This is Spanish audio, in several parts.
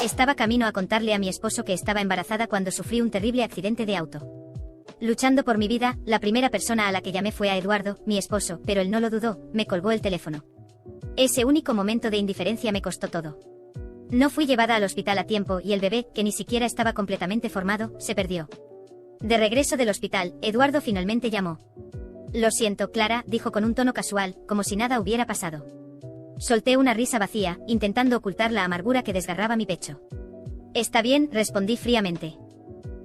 Estaba camino a contarle a mi esposo que estaba embarazada cuando sufrí un terrible accidente de auto. Luchando por mi vida, la primera persona a la que llamé fue a Eduardo, mi esposo, pero él no lo dudó, me colgó el teléfono. Ese único momento de indiferencia me costó todo. No fui llevada al hospital a tiempo y el bebé, que ni siquiera estaba completamente formado, se perdió. De regreso del hospital, Eduardo finalmente llamó. Lo siento, Clara, dijo con un tono casual, como si nada hubiera pasado. Solté una risa vacía, intentando ocultar la amargura que desgarraba mi pecho. Está bien, respondí fríamente.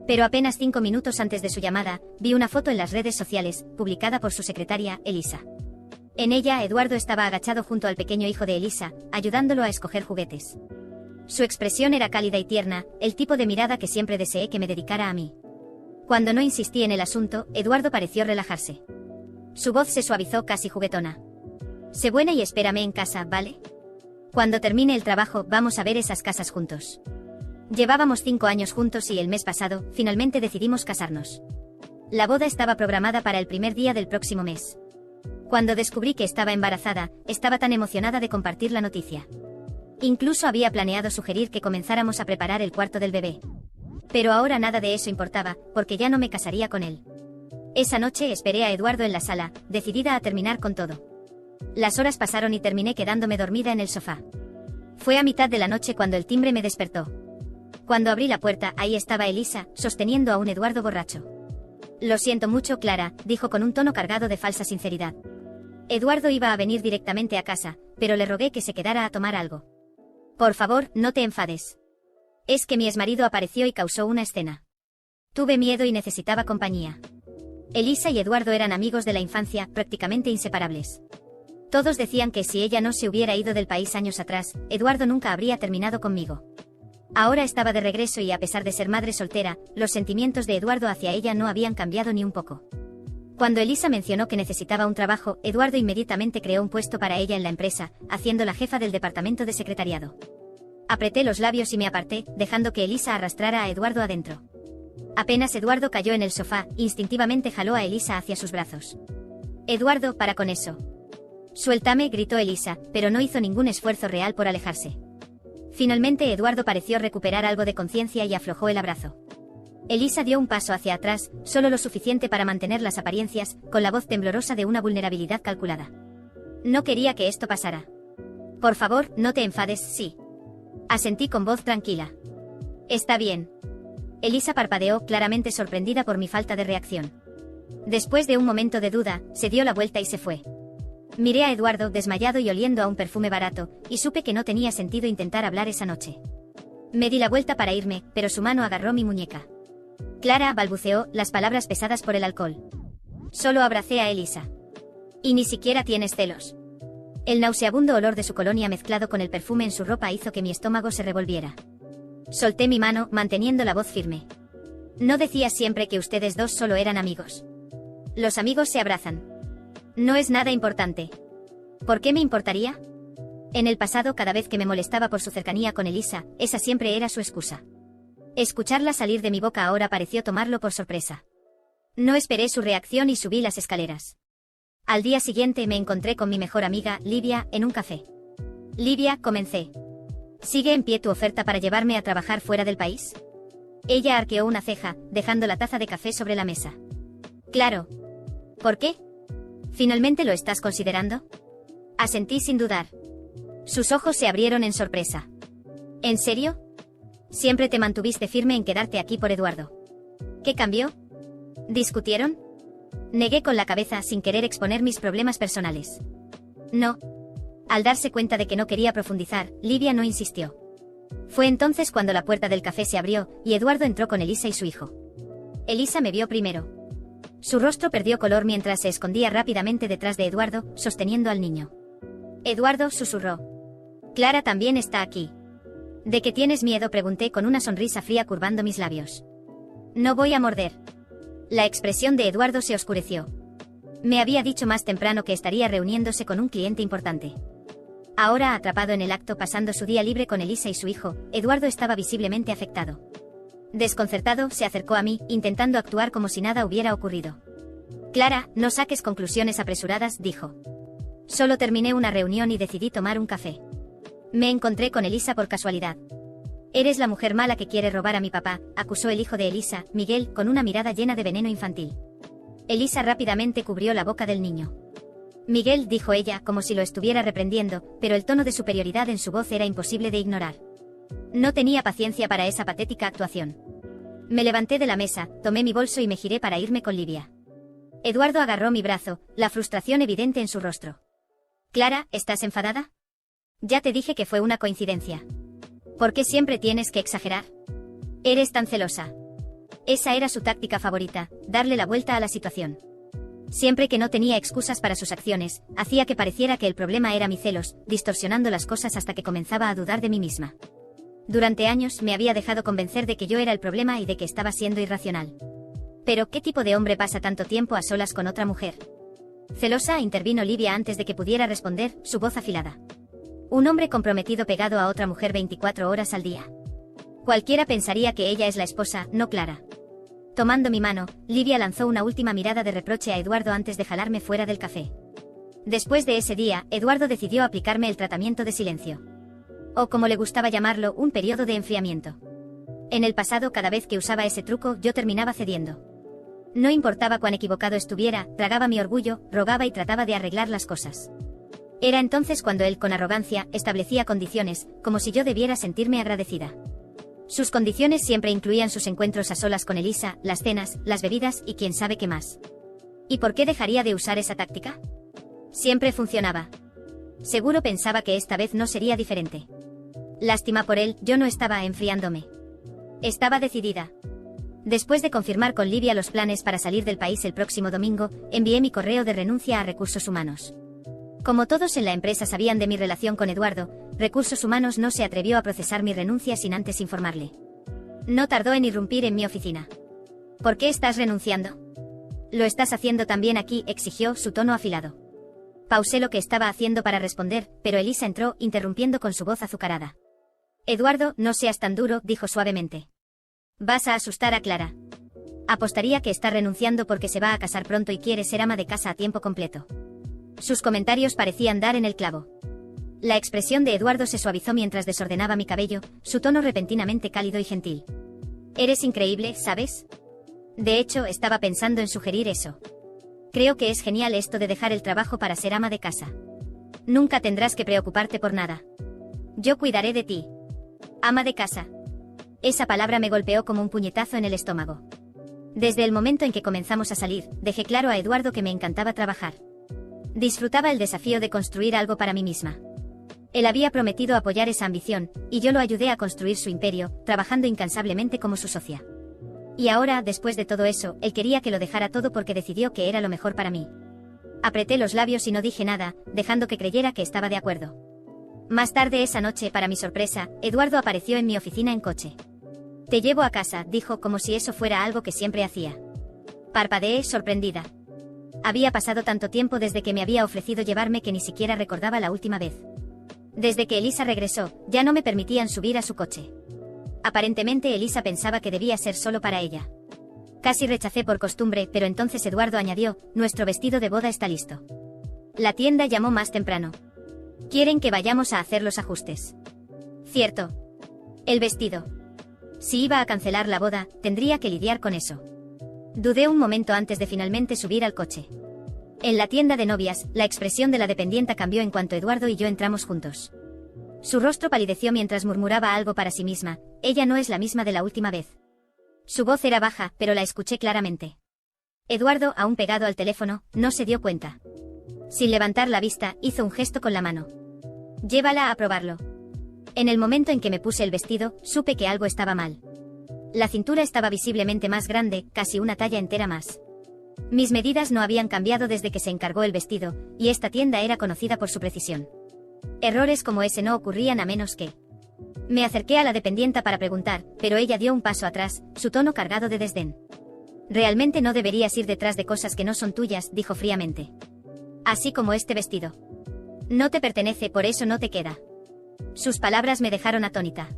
Pero apenas 5 minutos antes de su llamada, vi una foto en las redes sociales, publicada por su secretaria, Elisa. En ella, Eduardo estaba agachado junto al pequeño hijo de Elisa, ayudándolo a escoger juguetes. Su expresión era cálida y tierna, el tipo de mirada que siempre deseé que me dedicara a mí. Cuando no insistí en el asunto, Eduardo pareció relajarse. Su voz se suavizó casi juguetona. Sé buena y espérame en casa, ¿vale? Cuando termine el trabajo, vamos a ver esas casas juntos. Llevábamos 5 años juntos y el mes pasado, finalmente decidimos casarnos. La boda estaba programada para el primer día del próximo mes. Cuando descubrí que estaba embarazada, estaba tan emocionada de compartir la noticia. Incluso había planeado sugerir que comenzáramos a preparar el cuarto del bebé. Pero ahora nada de eso importaba, porque ya no me casaría con él. Esa noche esperé a Eduardo en la sala, decidida a terminar con todo. Las horas pasaron y terminé quedándome dormida en el sofá. Fue a mitad de la noche cuando el timbre me despertó. Cuando abrí la puerta, ahí estaba Elisa, sosteniendo a un Eduardo borracho. Lo siento mucho, Clara, dijo con un tono cargado de falsa sinceridad. Eduardo iba a venir directamente a casa, pero le rogué que se quedara a tomar algo. Por favor, no te enfades. Es que mi exmarido apareció y causó una escena. Tuve miedo y necesitaba compañía. Elisa y Eduardo eran amigos de la infancia, prácticamente inseparables. Todos decían que si ella no se hubiera ido del país años atrás, Eduardo nunca habría terminado conmigo. Ahora estaba de regreso y a pesar de ser madre soltera, los sentimientos de Eduardo hacia ella no habían cambiado ni un poco. Cuando Elisa mencionó que necesitaba un trabajo, Eduardo inmediatamente creó un puesto para ella en la empresa, haciéndola jefa del departamento de secretariado. Apreté los labios y me aparté, dejando que Elisa arrastrara a Eduardo adentro. Apenas Eduardo cayó en el sofá, instintivamente jaló a Elisa hacia sus brazos. Eduardo, para con eso. Suéltame, gritó Elisa, pero no hizo ningún esfuerzo real por alejarse. Finalmente Eduardo pareció recuperar algo de conciencia y aflojó el abrazo. Elisa dio un paso hacia atrás, solo lo suficiente para mantener las apariencias, con la voz temblorosa de una vulnerabilidad calculada. No quería que esto pasara. Por favor, no te enfades, sí. Asentí con voz tranquila. Está bien. Elisa parpadeó, claramente sorprendida por mi falta de reacción. Después de un momento de duda, se dio la vuelta y se fue. Miré a Eduardo desmayado y oliendo a un perfume barato, y supe que no tenía sentido intentar hablar esa noche. Me di la vuelta para irme, pero su mano agarró mi muñeca. Clara, balbuceó, las palabras pesadas por el alcohol. Solo abracé a Elisa. Y ni siquiera tienes celos. El nauseabundo olor de su colonia mezclado con el perfume en su ropa hizo que mi estómago se revolviera. Solté mi mano, manteniendo la voz firme. No decías siempre que ustedes dos solo eran amigos. Los amigos se abrazan. No es nada importante. ¿Por qué me importaría? En el pasado, cada vez que me molestaba por su cercanía con Elisa, esa siempre era su excusa. Escucharla salir de mi boca ahora pareció tomarlo por sorpresa. No esperé su reacción y subí las escaleras. Al día siguiente me encontré con mi mejor amiga, Livia, en un café. Livia, comencé. ¿Sigue en pie tu oferta para llevarme a trabajar fuera del país? Ella arqueó una ceja, dejando la taza de café sobre la mesa. Claro. ¿Por qué? ¿Finalmente lo estás considerando? Asentí sin dudar. Sus ojos se abrieron en sorpresa. ¿En serio? Siempre te mantuviste firme en quedarte aquí por Eduardo. ¿Qué cambió? ¿Discutieron? Negué con la cabeza sin querer exponer mis problemas personales. No. Al darse cuenta de que no quería profundizar, Livia no insistió. Fue entonces cuando la puerta del café se abrió, y Eduardo entró con Elisa y su hijo. Elisa me vio primero. Su rostro perdió color mientras se escondía rápidamente detrás de Eduardo, sosteniendo al niño. Eduardo, susurró. Clara también está aquí. ¿De qué tienes miedo?, pregunté con una sonrisa fría curvando mis labios. No voy a morder. La expresión de Eduardo se oscureció. Me había dicho más temprano que estaría reuniéndose con un cliente importante. Ahora, atrapado en el acto pasando su día libre con Elisa y su hijo, Eduardo estaba visiblemente afectado. Desconcertado, se acercó a mí, intentando actuar como si nada hubiera ocurrido. Clara, no saques conclusiones apresuradas, dijo. Solo terminé una reunión y decidí tomar un café. Me encontré con Elisa por casualidad. Eres la mujer mala que quiere robar a mi papá, acusó el hijo de Elisa, Miguel, con una mirada llena de veneno infantil. Elisa rápidamente cubrió la boca del niño. Miguel, dijo ella, como si lo estuviera reprendiendo, pero el tono de superioridad en su voz era imposible de ignorar. No tenía paciencia para esa patética actuación. Me levanté de la mesa, tomé mi bolso y me giré para irme con Livia. Eduardo agarró mi brazo, la frustración evidente en su rostro. Clara, ¿estás enfadada? Ya te dije que fue una coincidencia. ¿Por qué siempre tienes que exagerar? Eres tan celosa. Esa era su táctica favorita, darle la vuelta a la situación. Siempre que no tenía excusas para sus acciones, hacía que pareciera que el problema era mi celos, distorsionando las cosas hasta que comenzaba a dudar de mí misma. Durante años me había dejado convencer de que yo era el problema y de que estaba siendo irracional. Pero, ¿qué tipo de hombre pasa tanto tiempo a solas con otra mujer? Celosa, intervino Livia antes de que pudiera responder, su voz afilada. Un hombre comprometido pegado a otra mujer 24 horas al día. Cualquiera pensaría que ella es la esposa, no Clara. Tomando mi mano, Livia lanzó una última mirada de reproche a Eduardo antes de jalarme fuera del café. Después de ese día, Eduardo decidió aplicarme el tratamiento de silencio. O como le gustaba llamarlo, un periodo de enfriamiento. En el pasado, cada vez que usaba ese truco, yo terminaba cediendo. No importaba cuán equivocado estuviera, tragaba mi orgullo, rogaba y trataba de arreglar las cosas. Era entonces cuando él, con arrogancia, establecía condiciones, como si yo debiera sentirme agradecida. Sus condiciones siempre incluían sus encuentros a solas con Elisa, las cenas, las bebidas y quién sabe qué más. ¿Y por qué dejaría de usar esa táctica? Siempre funcionaba. Seguro pensaba que esta vez no sería diferente. Lástima por él, yo no estaba enfriándome. Estaba decidida. Después de confirmar con Livia los planes para salir del país el próximo domingo, envié mi correo de renuncia a Recursos Humanos. Como todos en la empresa sabían de mi relación con Eduardo, Recursos Humanos no se atrevió a procesar mi renuncia sin antes informarle. No tardó en irrumpir en mi oficina. ¿Por qué estás renunciando? Lo estás haciendo también aquí, exigió, su tono afilado. Pausé lo que estaba haciendo para responder, pero Elisa entró, interrumpiendo con su voz azucarada. Eduardo, no seas tan duro, dijo suavemente. Vas a asustar a Clara. Apostaría que está renunciando porque se va a casar pronto y quiere ser ama de casa a tiempo completo. Sus comentarios parecían dar en el clavo. La expresión de Eduardo se suavizó mientras desordenaba mi cabello, su tono repentinamente cálido y gentil. Eres increíble, ¿sabes? De hecho, estaba pensando en sugerir eso. Creo que es genial esto de dejar el trabajo para ser ama de casa. Nunca tendrás que preocuparte por nada. Yo cuidaré de ti. Ama de casa. Esa palabra me golpeó como un puñetazo en el estómago. Desde el momento en que comenzamos a salir, dejé claro a Eduardo que me encantaba trabajar. Disfrutaba el desafío de construir algo para mí misma. Él había prometido apoyar esa ambición, y yo lo ayudé a construir su imperio, trabajando incansablemente como su socia. Y ahora, después de todo eso, él quería que lo dejara todo porque decidió que era lo mejor para mí. Apreté los labios y no dije nada, dejando que creyera que estaba de acuerdo. Más tarde esa noche, para mi sorpresa, Eduardo apareció en mi oficina en coche. Te llevo a casa, dijo, como si eso fuera algo que siempre hacía. Parpadeé, sorprendida. Había pasado tanto tiempo desde que me había ofrecido llevarme que ni siquiera recordaba la última vez. Desde que Elisa regresó, ya no me permitían subir a su coche. Aparentemente Elisa pensaba que debía ser solo para ella. Casi rechacé por costumbre, pero entonces Eduardo añadió, nuestro vestido de boda está listo. La tienda llamó más temprano. Quieren que vayamos a hacer los ajustes. Cierto. El vestido. Si iba a cancelar la boda, tendría que lidiar con eso. Dudé un momento antes de finalmente subir al coche. En la tienda de novias, la expresión de la dependienta cambió en cuanto Eduardo y yo entramos juntos. Su rostro palideció mientras murmuraba algo para sí misma, ella no es la misma de la última vez. Su voz era baja, pero la escuché claramente. Eduardo, aún pegado al teléfono, no se dio cuenta. Sin levantar la vista, hizo un gesto con la mano. Llévala a probarlo. En el momento en que me puse el vestido, supe que algo estaba mal. La cintura estaba visiblemente más grande, casi una talla entera más. Mis medidas no habían cambiado desde que se encargó el vestido, y esta tienda era conocida por su precisión. Errores como ese no ocurrían a menos que... Me acerqué a la dependienta para preguntar, pero ella dio un paso atrás, su tono cargado de desdén. Realmente no deberías ir detrás de cosas que no son tuyas, dijo fríamente. Así como este vestido. No te pertenece, por eso no te queda. Sus palabras me dejaron atónita.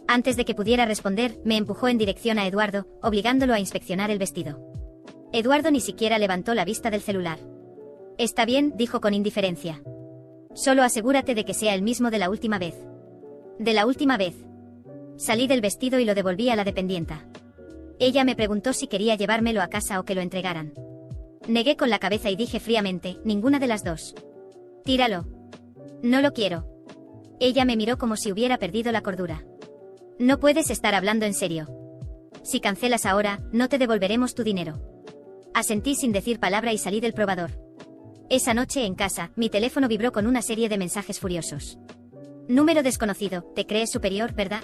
Antes de que pudiera responder, me empujó en dirección a Eduardo, obligándolo a inspeccionar el vestido. Eduardo ni siquiera levantó la vista del celular. Está bien, dijo con indiferencia. Solo asegúrate de que sea el mismo de la última vez. ¿De la última vez? Salí del vestido y lo devolví a la dependienta. Ella me preguntó si quería llevármelo a casa o que lo entregaran. Negué con la cabeza y dije fríamente, ninguna de las dos. Tíralo. No lo quiero. Ella me miró como si hubiera perdido la cordura. No puedes estar hablando en serio. Si cancelas ahora, no te devolveremos tu dinero. Asentí sin decir palabra y salí del probador. Esa noche en casa, mi teléfono vibró con una serie de mensajes furiosos. Número desconocido, te crees superior, ¿verdad?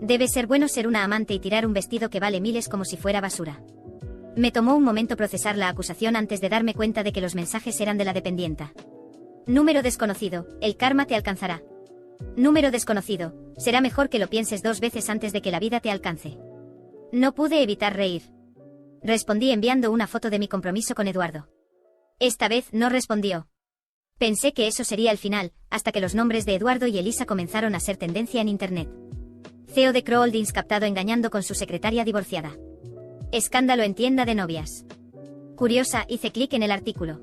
Debe ser bueno ser una amante y tirar un vestido que vale miles como si fuera basura. Me tomó un momento procesar la acusación antes de darme cuenta de que los mensajes eran de la dependienta. Número desconocido, el karma te alcanzará. Número desconocido, será mejor que lo pienses 2 veces antes de que la vida te alcance. No pude evitar reír. Respondí enviando una foto de mi compromiso con Eduardo. Esta vez no respondió. Pensé que eso sería el final, hasta que los nombres de Eduardo y Elisa comenzaron a ser tendencia en internet. CEO de Crow Holdings captado engañando con su secretaria divorciada. Escándalo en tienda de novias. Curiosa, hice clic en el artículo.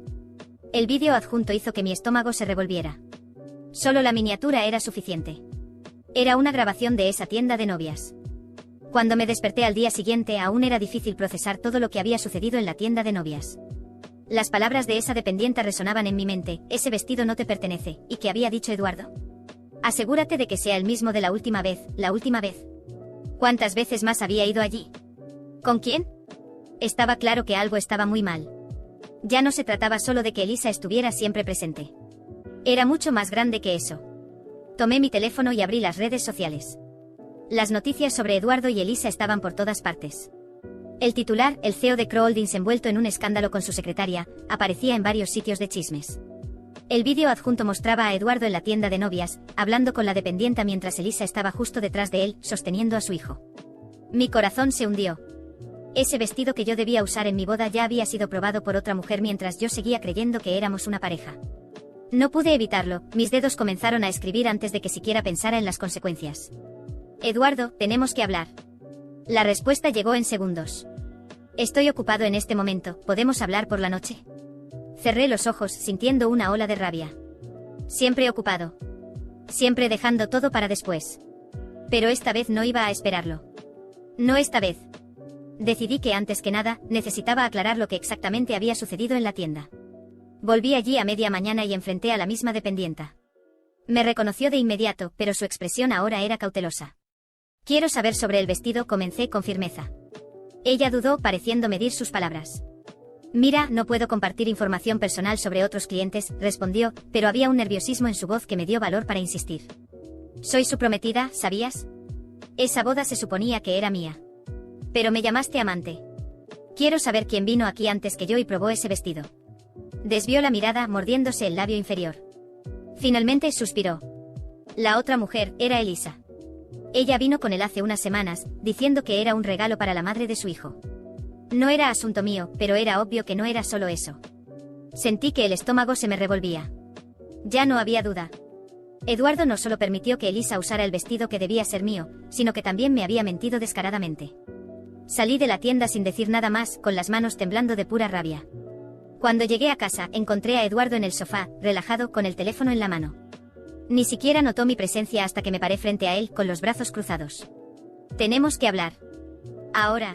El vídeo adjunto hizo que mi estómago se revolviera. Solo la miniatura era suficiente. Era una grabación de esa tienda de novias. Cuando me desperté al día siguiente aún era difícil procesar todo lo que había sucedido en la tienda de novias. Las palabras de esa dependienta resonaban en mi mente, ese vestido no te pertenece, ¿y qué había dicho Eduardo? Asegúrate de que sea el mismo de la última vez, la última vez. ¿Cuántas veces más había ido allí? ¿Con quién? Estaba claro que algo estaba muy mal. Ya no se trataba solo de que Elisa estuviera siempre presente. Era mucho más grande que eso. Tomé mi teléfono y abrí las redes sociales. Las noticias sobre Eduardo y Elisa estaban por todas partes. El titular, el CEO de Crow Holdings envuelto en un escándalo con su secretaria, aparecía en varios sitios de chismes. El vídeo adjunto mostraba a Eduardo en la tienda de novias, hablando con la dependienta mientras Elisa estaba justo detrás de él, sosteniendo a su hijo. Mi corazón se hundió. Ese vestido que yo debía usar en mi boda ya había sido probado por otra mujer mientras yo seguía creyendo que éramos una pareja. No pude evitarlo, mis dedos comenzaron a escribir antes de que siquiera pensara en las consecuencias. Eduardo, tenemos que hablar. La respuesta llegó en segundos. Estoy ocupado en este momento, ¿podemos hablar por la noche? Cerré los ojos, sintiendo una ola de rabia. Siempre ocupado. Siempre dejando todo para después. Pero esta vez no iba a esperarlo. No esta vez. Decidí que antes que nada, necesitaba aclarar lo que exactamente había sucedido en la tienda. Volví allí a media mañana y enfrenté a la misma dependienta. Me reconoció de inmediato, pero su expresión ahora era cautelosa. Quiero saber sobre el vestido, comencé con firmeza. Ella dudó, pareciendo medir sus palabras. Mira, no puedo compartir información personal sobre otros clientes, respondió, pero había un nerviosismo en su voz que me dio valor para insistir. Soy su prometida, ¿sabías? Esa boda se suponía que era mía. Pero me llamaste amante. Quiero saber quién vino aquí antes que yo y probó ese vestido. Desvió la mirada, mordiéndose el labio inferior. Finalmente suspiró. La otra mujer era Elisa. Ella vino con él hace unas semanas, diciendo que era un regalo para la madre de su hijo. No era asunto mío, pero era obvio que no era solo eso. Sentí que el estómago se me revolvía. Ya no había duda. Eduardo no solo permitió que Elisa usara el vestido que debía ser mío, sino que también me había mentido descaradamente. Salí de la tienda sin decir nada más, con las manos temblando de pura rabia. Cuando llegué a casa, encontré a Eduardo en el sofá, relajado, con el teléfono en la mano. Ni siquiera notó mi presencia hasta que me paré frente a él, con los brazos cruzados. Tenemos que hablar. Ahora.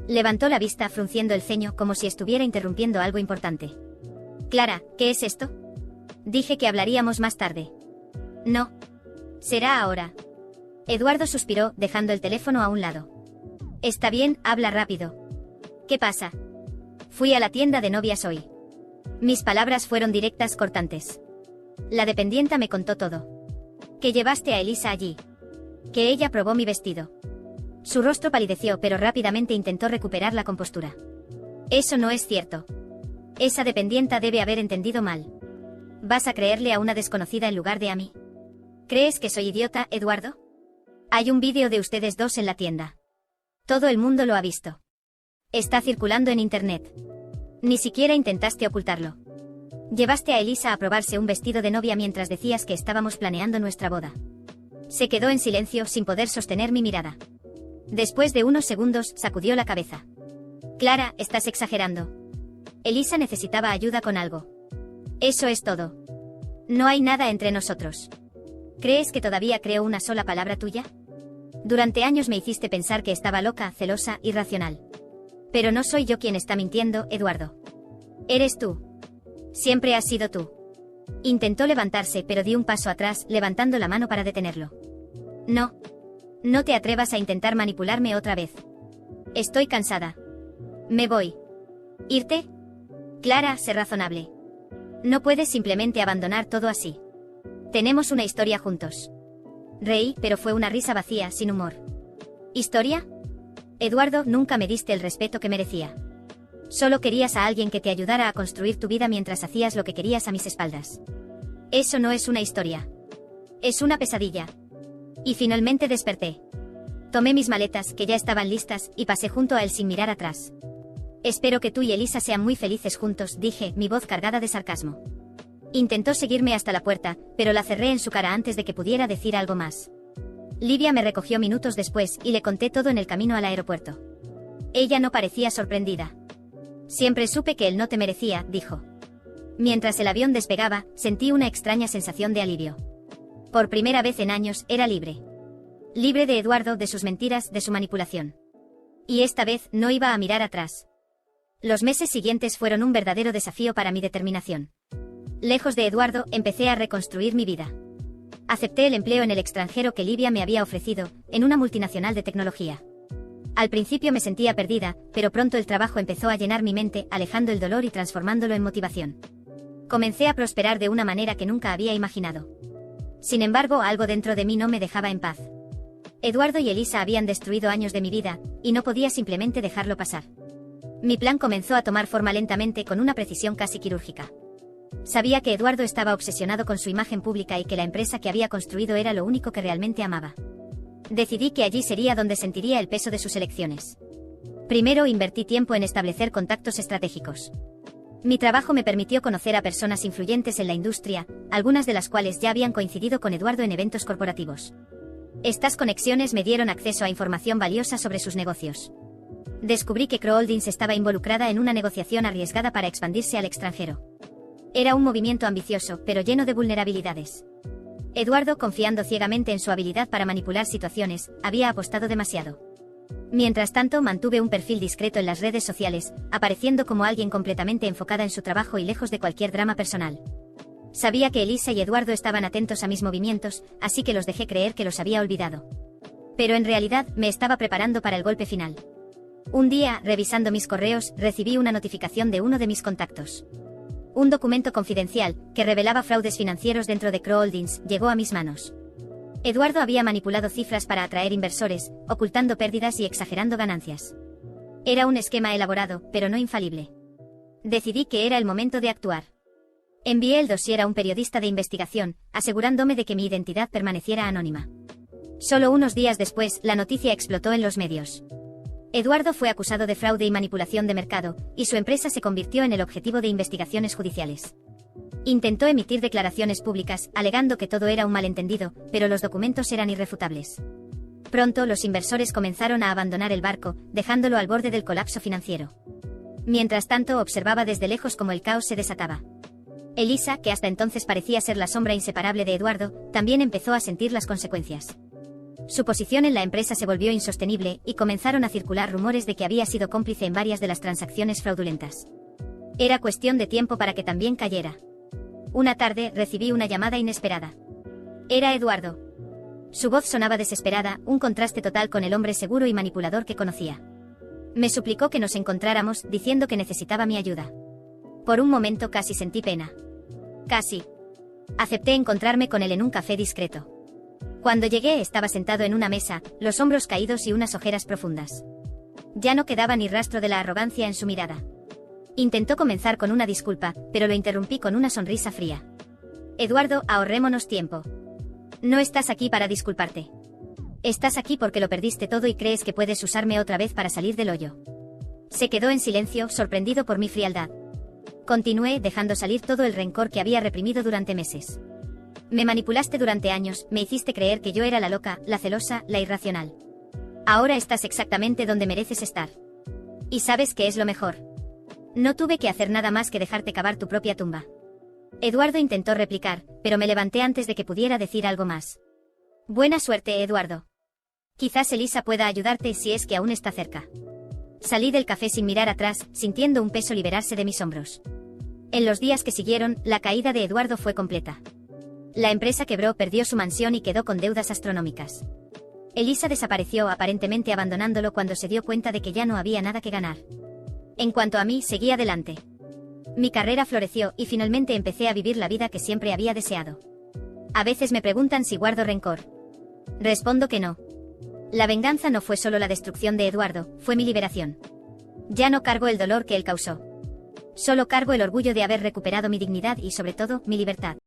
Levantó la vista, frunciendo el ceño, como si estuviera interrumpiendo algo importante. Clara, ¿qué es esto? Dije que hablaríamos más tarde. No. Será ahora. Eduardo suspiró, dejando el teléfono a un lado. Está bien, habla rápido. ¿Qué pasa? Fui a la tienda de novias hoy. Mis palabras fueron directas, cortantes. La dependienta me contó todo. Que llevaste a Elisa allí. Que ella probó mi vestido. Su rostro palideció, pero rápidamente intentó recuperar la compostura. Eso no es cierto. Esa dependienta debe haber entendido mal. ¿Vas a creerle a una desconocida en lugar de a mí? ¿Crees que soy idiota, Eduardo? Hay un vídeo de ustedes dos en la tienda. Todo el mundo lo ha visto. Está circulando en internet. Ni siquiera intentaste ocultarlo. Llevaste a Elisa a probarse un vestido de novia mientras decías que estábamos planeando nuestra boda. Se quedó en silencio sin poder sostener mi mirada. Después de unos segundos, sacudió la cabeza. Clara, estás exagerando. Elisa necesitaba ayuda con algo. Eso es todo. No hay nada entre nosotros. ¿Crees que todavía creo una sola palabra tuya? Durante años me hiciste pensar que estaba loca, celosa, irracional. Pero no soy yo quien está mintiendo, Eduardo. Eres tú. Siempre has sido tú. Intentó levantarse, pero di un paso atrás, levantando la mano para detenerlo. No. No te atrevas a intentar manipularme otra vez. Estoy cansada. Me voy. ¿Irte? Clara, sé razonable. No puedes simplemente abandonar todo así. Tenemos una historia juntos. Reí, pero fue una risa vacía, sin humor. ¿Historia? Eduardo, nunca me diste el respeto que merecía. Solo querías a alguien que te ayudara a construir tu vida mientras hacías lo que querías a mis espaldas. Eso no es una historia. Es una pesadilla. Y finalmente desperté. Tomé mis maletas, que ya estaban listas, y pasé junto a él sin mirar atrás. Espero que tú y Elisa sean muy felices juntos, dije, mi voz cargada de sarcasmo. Intentó seguirme hasta la puerta, pero la cerré en su cara antes de que pudiera decir algo más. Livia me recogió minutos después y le conté todo en el camino al aeropuerto. Ella no parecía sorprendida. Siempre supe que él no te merecía, dijo. Mientras el avión despegaba, sentí una extraña sensación de alivio. Por primera vez en años, era libre. Libre de Eduardo, de sus mentiras, de su manipulación. Y esta vez, no iba a mirar atrás. Los meses siguientes fueron un verdadero desafío para mi determinación. Lejos de Eduardo, empecé a reconstruir mi vida. Acepté el empleo en el extranjero que Livia me había ofrecido, en una multinacional de tecnología. Al principio me sentía perdida, pero pronto el trabajo empezó a llenar mi mente, alejando el dolor y transformándolo en motivación. Comencé a prosperar de una manera que nunca había imaginado. Sin embargo, algo dentro de mí no me dejaba en paz. Eduardo y Elisa habían destruido años de mi vida, y no podía simplemente dejarlo pasar. Mi plan comenzó a tomar forma lentamente con una precisión casi quirúrgica. Sabía que Eduardo estaba obsesionado con su imagen pública y que la empresa que había construido era lo único que realmente amaba. Decidí que allí sería donde sentiría el peso de sus elecciones. Primero invertí tiempo en establecer contactos estratégicos. Mi trabajo me permitió conocer a personas influyentes en la industria, algunas de las cuales ya habían coincidido con Eduardo en eventos corporativos. Estas conexiones me dieron acceso a información valiosa sobre sus negocios. Descubrí que Crow Holdings estaba involucrada en una negociación arriesgada para expandirse al extranjero. Era un movimiento ambicioso, pero lleno de vulnerabilidades. Eduardo, confiando ciegamente en su habilidad para manipular situaciones, había apostado demasiado. Mientras tanto, mantuve un perfil discreto en las redes sociales, apareciendo como alguien completamente enfocada en su trabajo y lejos de cualquier drama personal. Sabía que Elisa y Eduardo estaban atentos a mis movimientos, así que los dejé creer que los había olvidado. Pero en realidad, me estaba preparando para el golpe final. Un día, revisando mis correos, recibí una notificación de uno de mis contactos. Un documento confidencial, que revelaba fraudes financieros dentro de Crow Holdings, llegó a mis manos. Eduardo había manipulado cifras para atraer inversores, ocultando pérdidas y exagerando ganancias. Era un esquema elaborado, pero no infalible. Decidí que era el momento de actuar. Envié el dossier a un periodista de investigación, asegurándome de que mi identidad permaneciera anónima. Solo unos días después, la noticia explotó en los medios. Eduardo fue acusado de fraude y manipulación de mercado, y su empresa se convirtió en el objetivo de investigaciones judiciales. Intentó emitir declaraciones públicas, alegando que todo era un malentendido, pero los documentos eran irrefutables. Pronto los inversores comenzaron a abandonar el barco, dejándolo al borde del colapso financiero. Mientras tanto, observaba desde lejos cómo el caos se desataba. Elisa, que hasta entonces parecía ser la sombra inseparable de Eduardo, también empezó a sentir las consecuencias. Su posición en la empresa se volvió insostenible, y comenzaron a circular rumores de que había sido cómplice en varias de las transacciones fraudulentas. Era cuestión de tiempo para que también cayera. Una tarde, recibí una llamada inesperada. Era Eduardo. Su voz sonaba desesperada, un contraste total con el hombre seguro y manipulador que conocía. Me suplicó que nos encontráramos, diciendo que necesitaba mi ayuda. Por un momento casi sentí pena. Casi. Acepté encontrarme con él en un café discreto. Cuando llegué estaba sentado en una mesa, los hombros caídos y unas ojeras profundas. Ya no quedaba ni rastro de la arrogancia en su mirada. Intentó comenzar con una disculpa, pero lo interrumpí con una sonrisa fría. Eduardo, ahorrémonos tiempo. No estás aquí para disculparte. Estás aquí porque lo perdiste todo y crees que puedes usarme otra vez para salir del hoyo. Se quedó en silencio, sorprendido por mi frialdad. Continué, dejando salir todo el rencor que había reprimido durante meses. Me manipulaste durante años, me hiciste creer que yo era la loca, la celosa, la irracional. Ahora estás exactamente donde mereces estar. ¿Y sabes qué es lo mejor? No tuve que hacer nada más que dejarte cavar tu propia tumba. Eduardo intentó replicar, pero me levanté antes de que pudiera decir algo más. Buena suerte, Eduardo. Quizás Elisa pueda ayudarte si es que aún está cerca. Salí del café sin mirar atrás, sintiendo un peso liberarse de mis hombros. En los días que siguieron, la caída de Eduardo fue completa. La empresa quebró, perdió su mansión y quedó con deudas astronómicas. Elisa desapareció, aparentemente abandonándolo cuando se dio cuenta de que ya no había nada que ganar. En cuanto a mí, seguí adelante. Mi carrera floreció y finalmente empecé a vivir la vida que siempre había deseado. A veces me preguntan si guardo rencor. Respondo que no. La venganza no fue solo la destrucción de Eduardo, fue mi liberación. Ya no cargo el dolor que él causó. Solo cargo el orgullo de haber recuperado mi dignidad y sobre todo, mi libertad.